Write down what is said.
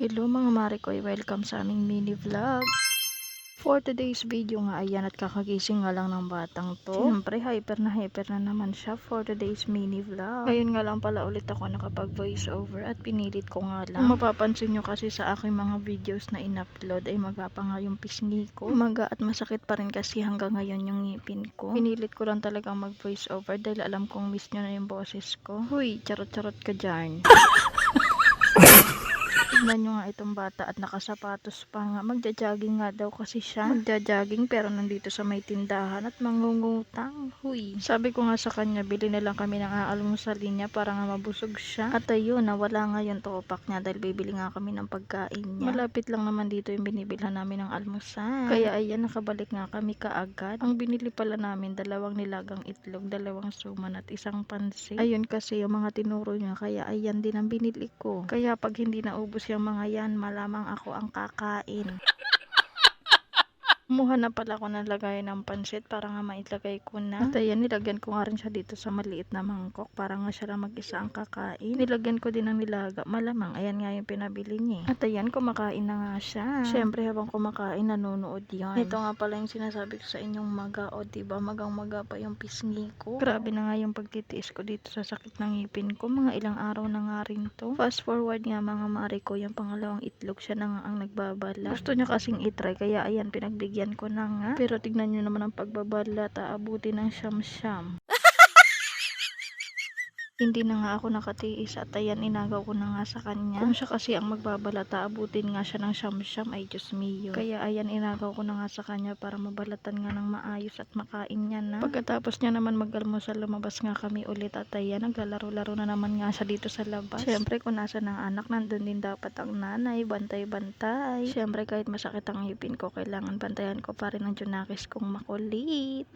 Hello mga Marikoy, welcome sa aming mini vlog. For today's video nga, ayan at kakagising nga lang ng batang to. Siyempre, hyper na naman siya for today's mini vlog. Ngayon nga lang pala ulit ako nakapag voice over at pinilit ko nga lang. Kung mapapansin nyo kasi sa aking mga videos na in-upload ay maga pa nga yung pisngi ko. Maga at masakit pa rin kasi hanggang ngayon yung ngipin ko. Pinilit ko lang talagang mag voice over dahil alam kong miss nyo na yung boses ko. Huy, charot-charot ka dyan. Tignan nyo nga itong bata at nakasapatos pa nga. Magja-jogging nga daw kasi siya. Magja-jogging pero nandito sa may tindahan at mangungutang. Huy. Sabi ko nga sa kanya, bili na lang kami ng aalmusalin niya para nga mabusog siya. At ayun, nawala nga yung topak niya dahil bibili nga kami ng pagkain niya. Malapit lang naman dito yung binibilhan namin ng almusal. Kaya ayan, nakabalik nga kami kaagad. Ang binili pala namin, 2 nilagang itlog, 2 suman at 1 pansit. Ayun kasi yung mga tinuro niya, kaya ayan din ang binili ko. Kaya pag hindi naubos yung mga yan, malamang ako ang kakain. Kumuha na pala ako ng lagayan ng pansit para nga mailagay ko na. At ayan, nilagyan ko nga rin siya dito sa maliit na mangkok para nga siya lang mag-isa ang kakain. Nilagyan ko din ng nilaga. Malamang, ayan nga yung pinabili niya. At ayan, kumakain na nga siya. Siyempre, habang kumakain, nanonood yan. Ito nga pala yung sinasabi ko sa inyong maga. O diba, magang-maga pa yung pisngi ko. Grabe na nga yung pagtitiis ko dito sa sakit ng ngipin ko. Mga ilang araw na nga rin to. Fast forward nga mga mari ko, yung pangalawang itlog, siya na nga ang nagbabala. Gusto niya kasing itry, kaya ayan, pinagbigyan ko na nga. Pero tignan nyo naman ang pagbabalat, aabuti ng siyam-siyam. Hindi na nga ako nakatiis at ayan, inagaw ko na nga sa kanya. Kung siya kasi ang magbabalata, abutin nga siya ng siyam-siyam, ay Diyos mio. Kaya ayan, inagaw ko na nga sa kanya para mabalatan nga ng maayos at makain niya na. Pagkatapos niya naman mag-almusal, lumabas nga kami ulit at ayan, naglalaro-laro na naman nga siya dito sa labas. Siyempre, kung nasa ng anak, nandun din dapat ang nanay, bantay-bantay. Siyempre, kahit masakit ang ngipin ko, kailangan bantayan ko pa rin ang Junakis kong makulit.